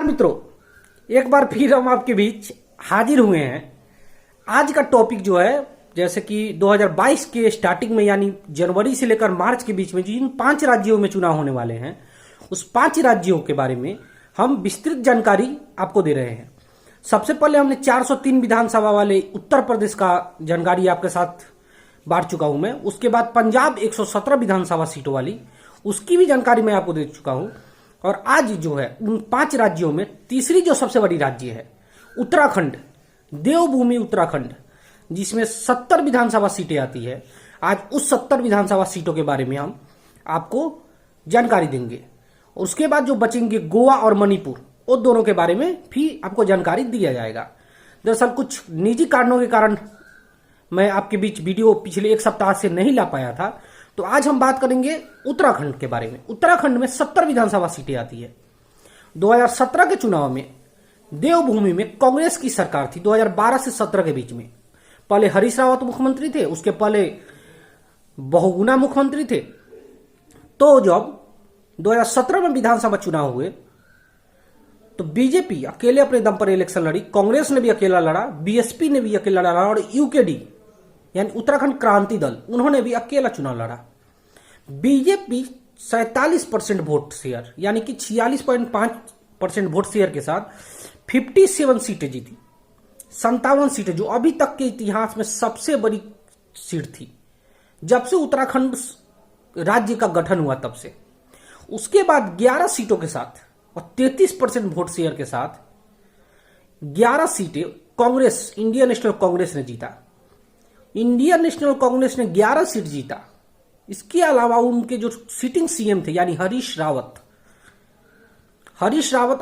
मित्रों, एक बार फिर हम आपके बीच हाजिर हुए हैं। आज का टॉपिक जो है, जैसे कि 2022 के स्टार्टिंग में यानी जनवरी से लेकर मार्च के बीच में जिन 5 राज्यों में चुनाव होने वाले हैं, उस 5 राज्यों के बारे में हम विस्तृत जानकारी आपको दे रहे हैं। सबसे पहले हमने 403 विधानसभा वाले उत्तर प्रदेश का जानकारी आपके साथ बांट चुका हूं मैं। उसके बाद पंजाब 117 विधानसभा सीटों वाली, उसकी भी जानकारी मैं आपको दे चुका हूं। और आज जो है उन 5 राज्यों में तीसरी जो सबसे बड़ी राज्य है उत्तराखंड, देवभूमि उत्तराखंड, जिसमें 70 विधानसभा सीटें आती है। आज उस 70 विधानसभा सीटों के बारे में हम आपको जानकारी देंगे। और उसके बाद जो बचेंगे गोवा और मणिपुर, उन दोनों के बारे में भी आपको जानकारी दिया जाएगा। दरअसल कुछ निजी कारणों के कारण मैं आपके बीच वीडियो पिछले 1 सप्ताह से नहीं ला पाया था, तो आज हम बात करेंगे उत्तराखंड के बारे में। उत्तराखंड में 70 विधानसभा सीटें आती है। 2017 के चुनाव में देवभूमि में कांग्रेस की सरकार थी। 2012 से 17 के बीच में पहले हरीश रावत मुख्यमंत्री थे, उसके पहले बहुगुणा मुख्यमंत्री थे। तो जब 2017 में विधानसभा चुनाव हुए तो बीजेपी अकेले अपने दम पर इलेक्शन लड़ी, कांग्रेस ने भी अकेला लड़ा, बीएसपी ने भी अकेला लड़ा और यूकेडी यानी उत्तराखंड क्रांति दल, उन्होंने भी अकेला चुनाव लड़ा। बीजेपी 47% वोट शेयर यानी कि 46.5% वोट शेयर के साथ 57 सीटें जीती। 57 सीटें, जो अभी तक के इतिहास में सबसे बड़ी सीट थी जब से उत्तराखंड राज्य का गठन हुआ तब से। उसके बाद 11 सीटों के साथ और 33% वोट शेयर के साथ 11 सीटें कांग्रेस, इंडियन नेशनल कांग्रेस ने जीता। इंडियन नेशनल कांग्रेस ने 11 सीट जीता। इसके अलावा उनके जो सिटिंग सीएम थे यानी हरीश रावत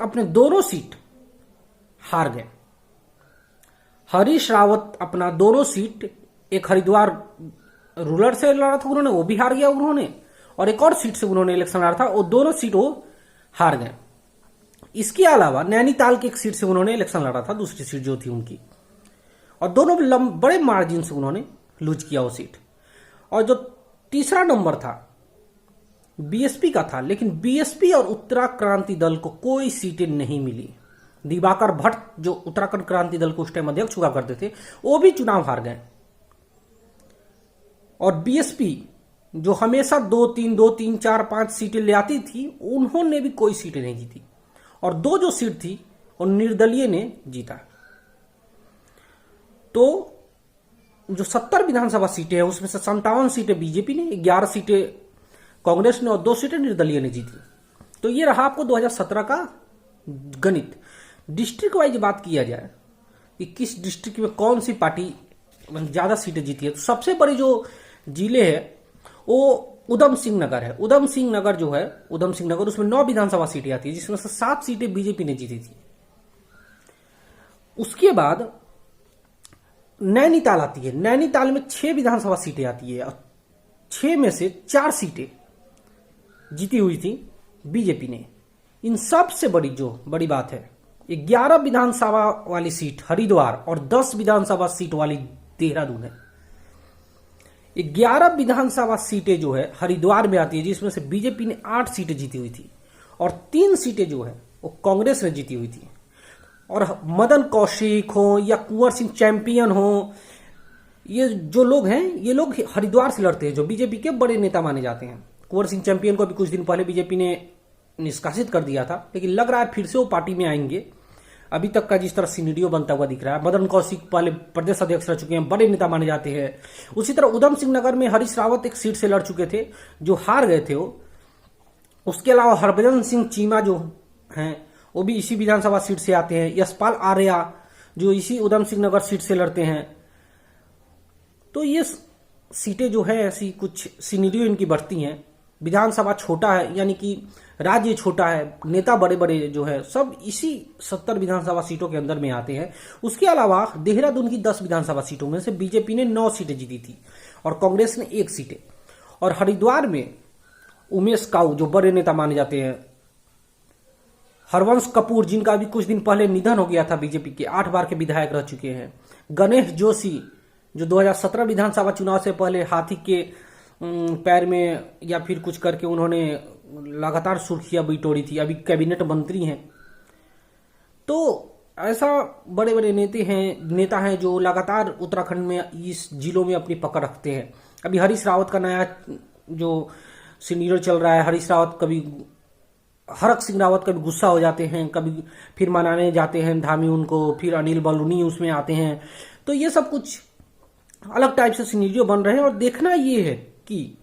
अपने दोनों सीट हार गए। हरीश रावत अपना दोनों सीट, एक हरिद्वार रूरल से लड़ा था उन्होंने, वो भी हार गया उन्होंने, और एक और सीट से उन्होंने इलेक्शन लड़ा था, वो दोनों सीट वो हार गए। इसके अलावा नैनीताल की एक सीट से उन्होंने इलेक्शन लड़ा था, दूसरी सीट जो थी उनकी, और दोनों बड़े मार्जिन से उन्होंने लूज किया वो सीट। और जो तीसरा नंबर था बीएसपी का था, लेकिन बीएसपी और उत्तराखंड क्रांति दल को कोई सीटें नहीं मिली। दिवाकर भट्ट जो उत्तराखंड क्रांति दल को उस टाइम अध्यक्ष हुआ करते थे, वो भी चुनाव हार गए। और बीएसपी जो हमेशा 2-3, 4-5 सीटें ले आती थी, उन्होंने भी कोई सीटें नहीं जीती। और 2 जो सीट थी वो निर्दलीय ने जीता। तो जो 70 विधानसभा सीटें हैं उसमें से 57 सीटें बीजेपी ने, 11 सीटें कांग्रेस ने और 2 सीटें निर्दलीय ने जीती। तो ये रहा आपको 2017 का गणित। डिस्ट्रिक्ट वाइज बात किया जाए कि किस डिस्ट्रिक्ट में कौन सी पार्टी ज्यादा सीटें जीती है, तो सबसे बड़ी जो जिले है वो उधम सिंह नगर है। उधम सिंह नगर उसमें 9 विधानसभा सीटें आती है, जिसमें से 7 सीटें बीजेपी ने जीती थी। उसके बाद नैनीताल आती है। नैनीताल में 6 विधानसभा सीटें आती है और 6 में से 4 सीटें जीती हुई थी बीजेपी ने। इन सबसे बड़ी बात है 11 विधानसभा वाली सीट हरिद्वार और 10 विधानसभा सीट वाली देहरादून है। 11 विधानसभा सीटें जो है हरिद्वार में आती है, जिसमें से बीजेपी ने 8 सीटें जीती हुई थी और 3 सीटें जो है वो कांग्रेस ने जीती हुई थी। और मदन कौशिक हो या कुंवर सिंह चैंपियन हो, ये जो लोग हैं, ये लोग हरिद्वार से लड़ते हैं, जो बीजेपी के बड़े नेता माने जाते हैं। कुंवर सिंह चैंपियन को अभी कुछ दिन पहले बीजेपी ने निष्कासित कर दिया था, लेकिन लग रहा है फिर से वो पार्टी में आएंगे। अभी तक का जिस तरह सिनेरियो बनता हुआ दिख रहा है, मदन कौशिक पहले प्रदेश अध्यक्ष रह चुके हैं, बड़े नेता माने जाते हैं। उसी तरह उधम सिंह नगर में हरीश रावत एक सीट से लड़ चुके थे, जो हार गए थे वो। उसके अलावा हरभजन सिंह चीमा जो हैं वो भी इसी विधानसभा सीट से आते हैं। यशपाल आर्या जो इसी उधम सिंह नगर सीट से लड़ते हैं। तो ये सीटें जो है ऐसी कुछ सिनेरियो इनकी बढ़ती हैं। विधानसभा छोटा है, यानी कि राज्य छोटा है, नेता बड़े बड़े जो है सब इसी 70 विधानसभा सीटों के अंदर में आते हैं। उसके अलावा देहरादून की 10 विधानसभा सीटों में से बीजेपी ने 9 सीटें जीती थी और कांग्रेस ने 1 सीटें। और हरिद्वार में उमेश काऊ जो बड़े नेता माने जाते हैं, हरवंश कपूर जिनका भी कुछ दिन पहले निधन हो गया था, बीजेपी के 8 बार के विधायक रह चुके हैं, गणेश जोशी जो 2017 विधानसभा चुनाव से पहले हाथी के पैर में या फिर कुछ करके उन्होंने लगातार सुर्खियां बिटोरी थी, अभी कैबिनेट मंत्री हैं। तो ऐसा बड़े बड़े नेता हैं जो लगातार उत्तराखंड में इस जिलों में अपनी पकड़ रखते हैं। अभी हरीश रावत का नया जो सीनियर चल रहा है, हरीश रावत कभी हरक सिंह रावत कभी गुस्सा हो जाते हैं, कभी फिर मनाने जाते हैं धामी उनको, फिर अनिल बलूनी उसमें आते हैं। तो ये सब कुछ अलग टाइप से सिनेरियो बन रहे हैं और देखना ये है कि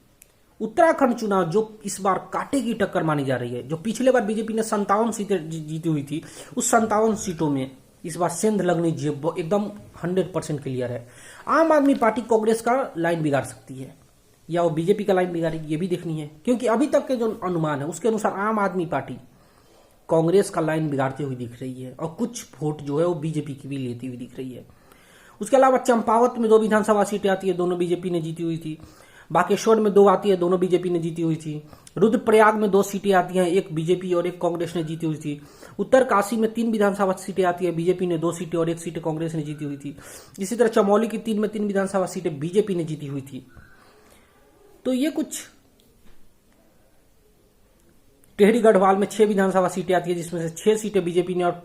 उत्तराखंड चुनाव जो इस बार कांटे की टक्कर मानी जा रही है, जो पिछले बार बीजेपी ने 57 सीटें जीती हुई थी, उस 57 सीटों में इस बार सेंध लगनी एकदम 100% क्लियर है। आम आदमी पार्टी कांग्रेस का लाइन बिगाड़ सकती है या वो बीजेपी का लाइन बिगाड़ेगी, ये भी देखनी है, क्योंकि अभी तक के जो अनुमान है उसके अनुसार आम आदमी पार्टी कांग्रेस का लाइन बिगाड़ती हुई दिख रही है और कुछ वोट जो है वो बीजेपी की भी लेती हुई दिख रही है। उसके अलावा चंपावत में 2 विधानसभा सीटें आती है, दोनों बीजेपी ने जीती हुई थी। बागेश्वर में 2 आती है, दोनों बीजेपी ने जीती हुई थी। रुद्रप्रयाग में 2 सीटें आती हैं, एक बीजेपी और एक कांग्रेस ने जीती हुई थी। उत्तरकाशी में 3 विधानसभा सीटें आती है, बीजेपी ने 2 सीटें और 1 सीट कांग्रेस ने जीती हुई थी। इसी तरह चमोली की 3 में 3 विधानसभा सीटें बीजेपी ने जीती हुई थी। तो ये कुछ टेहरी गढ़वाल में 6 विधानसभा सीटें आती है, जिसमें से 6 सीटें बीजेपी ने और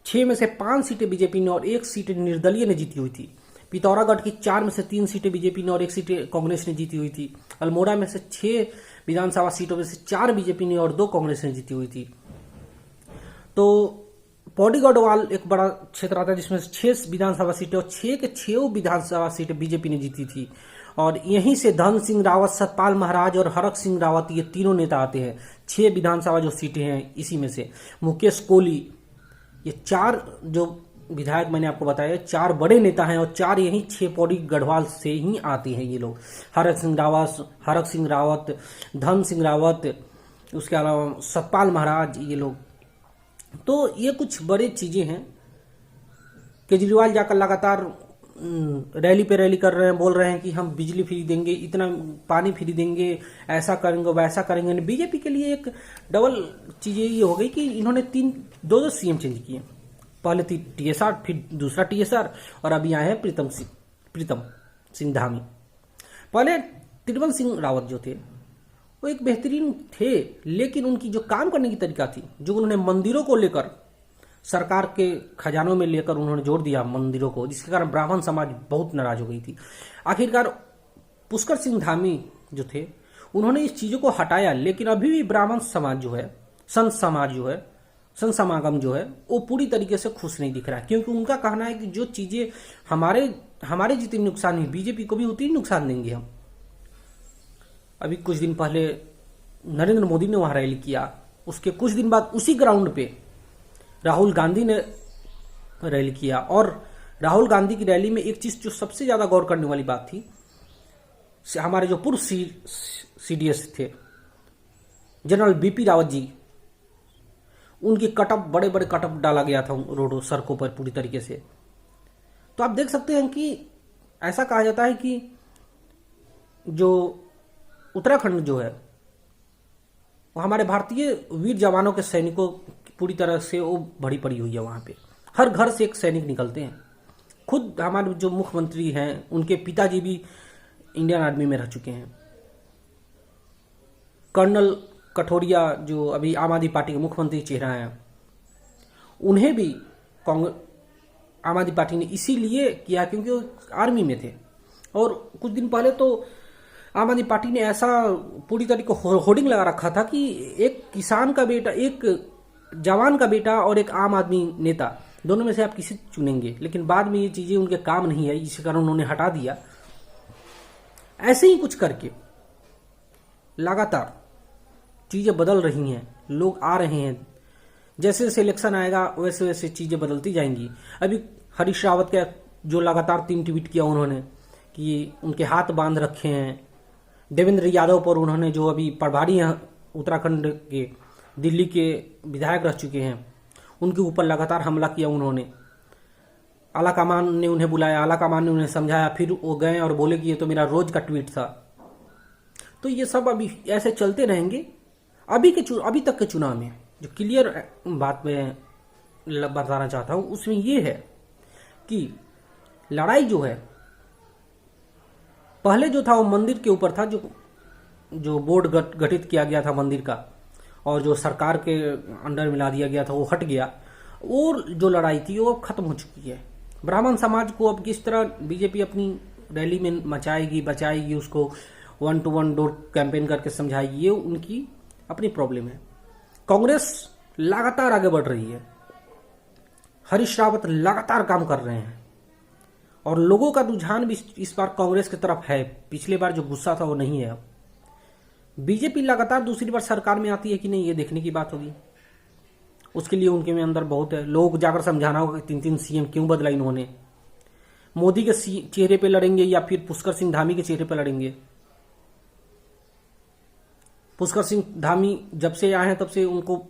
6 में से 5 सीटें बीजेपी ने और 1 सीट निर्दलीय ने जीती हुई थी। पिथौरागढ़ की 4 में से 3 सीटें बीजेपी ने और 1 सीट कांग्रेस ने जीती हुई थी। अल्मोड़ा में से 6 विधानसभा सीटों में से 4 बीजेपी ने और 2 कांग्रेस ने जीती हुई थी। तो पौड़ी गढ़वाल एक बड़ा क्षेत्र आता है जिसमें 6 विधानसभा सीटें और 6 के 6 विधानसभा सीटें बीजेपी ने जीती थी। और यहीं से धन सिंह रावत, सतपाल महाराज और हरक सिंह रावत ये तीनों नेता आते हैं। 6 विधानसभा जो सीटें हैं इसी में से मुकेश कोहली, ये 4 जो विधायक मैंने आपको बताया 4 बड़े नेता हैं और 4 यही 6 पौड़ी गढ़वाल से ही आते हैं ये लोग। हरक सिंह रावत, धन सिंह रावत, उसके अलावा सतपाल महाराज, ये लोग। तो ये कुछ बड़ी चीजें हैं। केजरीवाल जाकर लगातार रैली पे रैली कर रहे हैं, बोल रहे हैं कि हम बिजली फ्री देंगे, इतना पानी फ्री देंगे, ऐसा करेंगे वैसा करेंगे। बीजेपी के लिए एक डबल चीज ये हो गई कि इन्होंने 2 सीएम चेंज किए, पहले TSR, फिर दूसरा TSR, और अभी आए हैं प्रीतम सिंह धामी। पहले त्रिवेंद्र सिंह रावत जो थे वो एक बेहतरीन थे, लेकिन उनकी जो काम करने की तरीका थी, जो उन्होंने मंदिरों को लेकर सरकार के खजानों में लेकर उन्होंने जोड़ दिया मंदिरों को, जिसके कारण ब्राह्मण समाज बहुत नाराज हो गई थी। आखिरकार पुष्कर सिंह धामी जो थे उन्होंने इस चीजों को हटाया, लेकिन अभी भी ब्राह्मण समाज जो है, संत समागम जो है वो पूरी तरीके से खुश नहीं दिख रहा है, क्योंकि उनका कहना है कि जो चीजें हमारे जितनी नुकसान हुई बीजेपी को भी उतनी नुकसान देंगे हम। अभी कुछ दिन पहले नरेंद्र मोदी ने वहां रैली किया, उसके कुछ दिन बाद उसी ग्राउंड पे राहुल गांधी ने रैली किया, और राहुल गांधी की रैली में एक चीज जो सबसे ज्यादा गौर करने वाली बात थी, हमारे जो पूर्व CDS थे जनरल BP रावत जी, उनकी बड़े बड़े कटअप डाला गया था रोडों सड़कों पर पूरी तरीके से। तो आप देख सकते हैं कि ऐसा कहा जाता है कि जो उत्तराखंड जो है वो हमारे भारतीय वीर जवानों के सैनिकों पूरी तरह से वो भरी पड़ी हुई है। वहां पे हर घर से एक सैनिक निकलते हैं। खुद हमारे जो मुख्यमंत्री हैं उनके पिताजी भी इंडियन आर्मी में रह चुके हैं। कर्नल कठोरिया जो अभी आम आदमी पार्टी के मुख्यमंत्री चेहरा हैं, उन्हें भी आम आदमी पार्टी ने इसीलिए किया क्योंकि वो आर्मी में थे। और कुछ दिन पहले तो आम आदमी पार्टी ने ऐसा पूरी तरीके होर्डिंग लगा रखा था कि एक किसान का बेटा, एक जवान का बेटा और एक आम आदमी नेता, दोनों में से आप किसी चुनेंगे। लेकिन बाद में ये चीजें उनके काम नहीं है, इसी कारण उन्होंने हटा दिया। ऐसे ही कुछ करके लगातार चीजें बदल रही हैं, लोग आ रहे हैं। जैसे जैसे इलेक्शन आएगा वैसे वैसे चीजें बदलती जाएंगी। अभी हरीश रावत का जो लगातार 3 ट्वीट किया उन्होंने कि उनके हाथ बांध रखे हैं। देवेंद्र यादव पर उन्होंने, जो अभी प्रभारी उत्तराखंड के दिल्ली के विधायक रह चुके हैं, उनके ऊपर लगातार हमला किया उन्होंने। आला कमान ने उन्हें बुलाया, आला कमान ने उन्हें समझाया, फिर वो गए और बोले कि ये तो मेरा रोज का ट्वीट था। तो ये सब अभी ऐसे चलते रहेंगे। अभी तक के चुनाव में जो क्लियर बात मैं बताना चाहता हूं उसमें ये है कि लड़ाई जो है, पहले जो था वो मंदिर के ऊपर था, जो बोर्ड गठित किया गया था मंदिर का और जो सरकार के अंडर मिला दिया गया था वो हट गया। और जो लड़ाई थी वो अब खत्म हो चुकी है। ब्राह्मण समाज को अब किस तरह बीजेपी अपनी रैली में मचाएगी, बचाएगी, उसको 1 to 1 डोर कैंपेन करके समझाएगी, ये उनकी अपनी प्रॉब्लम है। कांग्रेस लगातार आगे बढ़ रही है, हरीश रावत लगातार काम कर रहे हैं और लोगों का रुझान भी इस बार कांग्रेस की तरफ है। पिछले बार जो गुस्सा था वो नहीं है। अब बीजेपी लगातार दूसरी बार सरकार में आती है कि नहीं, ये देखने की बात होगी। उसके लिए उनके में अंदर बहुत है, लोगों को जाकर समझाना होगा कि 3-3 सीएम क्यों बदला इन्होंने। मोदी के चेहरे पे लड़ेंगे या फिर पुष्कर सिंह धामी के चेहरे पे लड़ेंगे। पुष्कर सिंह धामी जब से आए हैं तब से उनको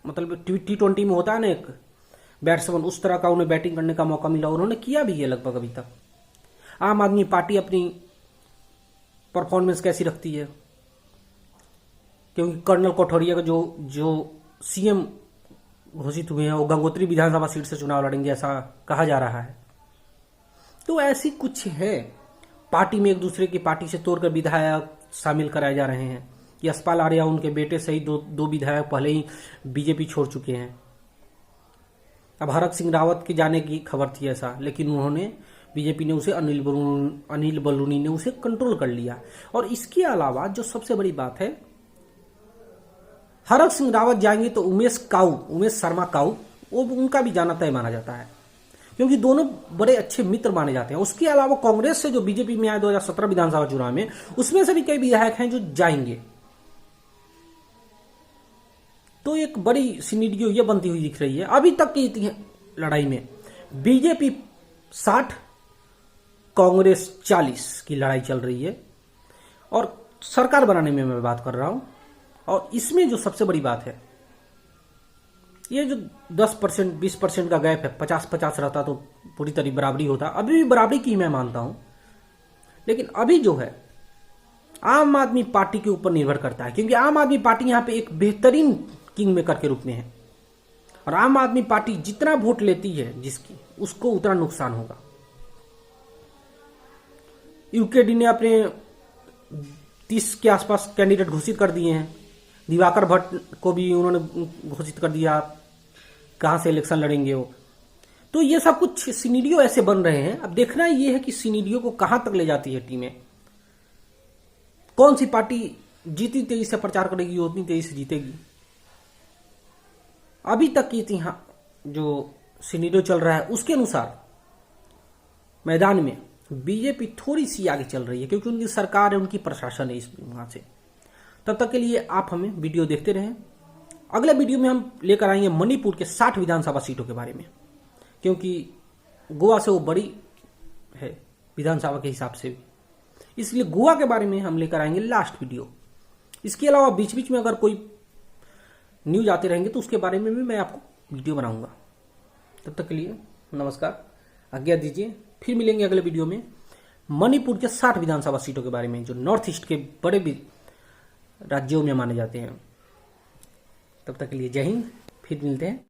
मतलब T20 में होता है ना एक बैट्समैन, उस तरह का उन्हें बैटिंग करने का मौका मिला, उन्होंने किया भी है लगभग अभी तक। आम आदमी पार्टी अपनी परफॉर्मेंस कैसी रखती है, क्योंकि कर्नल कोठरिया का जो सीएम घोषित हुए हैं वो गंगोत्री विधानसभा सीट से चुनाव लड़ेंगे, ऐसा कहा जा रहा है। तो ऐसी कुछ है, पार्टी में एक दूसरे की पार्टी से तोड़कर विधायक शामिल कराए जा रहे हैं। यशपाल आर्या उनके बेटे सहित दो विधायक पहले ही बीजेपी छोड़ चुके हैं। अब हरक सिंह रावत के जाने की खबर थी ऐसा, लेकिन उन्होंने बीजेपी ने उसे अनिल बलूनी ने उसे कंट्रोल कर लिया। और इसके अलावा जो सबसे बड़ी बात है, हरक सिंह रावत जाएंगे तो उमेश शर्मा काऊ वो उनका भी जाना तय माना जाता है, क्योंकि दोनों बड़े अच्छे मित्र माने जाते हैं। उसके अलावा कांग्रेस से जो बीजेपी में आए 2017 विधानसभा चुनाव में, उसमें से भी कई विधायक हैं जो जाएंगे। तो एक बड़ी सिनेरियो ये बनती हुई दिख रही है। अभी तक की लड़ाई में बीजेपी 60 कांग्रेस 40 की लड़ाई चल रही है, और सरकार बनाने में मैं बात कर रहा हूं। और इसमें जो सबसे बड़ी बात है, ये जो 10% 20% का गैप है, 50-50 रहता तो पूरी तरह बराबरी होता। अभी भी बराबरी की मैं मानता हूं, लेकिन अभी जो है आम आदमी पार्टी के ऊपर निर्भर करता है, क्योंकि आम आदमी पार्टी यहां पे एक बेहतरीन किंग मेकर के रूप में है। और आम आदमी पार्टी जितना वोट लेती है जिसकी, उसको उतना नुकसान होगा। यूकेडी ने अपने 30 के आसपास कैंडिडेट घोषित कर दिए हैं। दिवाकर भट्ट को भी उन्होंने घोषित कर दिया कहां से इलेक्शन लड़ेंगे वो। तो ये सब कुछ सिनेरियो ऐसे बन रहे हैं। अब देखना ये है कि सिनेरियो को कहां तक ले जाती है टीमें, कौन सी पार्टी जितनी तेजी से प्रचार करेगी उतनी तेजी से जीतेगी। अभी तक की जो सिनेरियो चल रहा है उसके अनुसार मैदान में बीजेपी थोड़ी सी आगे चल रही है, क्योंकि उनकी सरकार है, उनकी प्रशासन है इस वहां से। तब तक के लिए आप हमें वीडियो देखते रहें। अगले वीडियो में हम लेकर आएंगे मणिपुर के 60 विधानसभा सीटों के बारे में, क्योंकि गोवा से वो बड़ी है विधानसभा के हिसाब से भी, इसलिए गोवा के बारे में हम लेकर आएंगे लास्ट वीडियो। इसके अलावा बीच बीच में अगर कोई न्यूज आते रहेंगे तो उसके बारे में भी मैं आपको वीडियो बनाऊंगा। तब तक के लिए नमस्कार, आज्ञा दीजिए। फिर मिलेंगे अगले वीडियो में मणिपुर के 60 विधानसभा सीटों के बारे में, जो नॉर्थ ईस्ट के बड़े राज्यों में माने जाते हैं। तब तक के लिए जय हिंद, फिर मिलते हैं।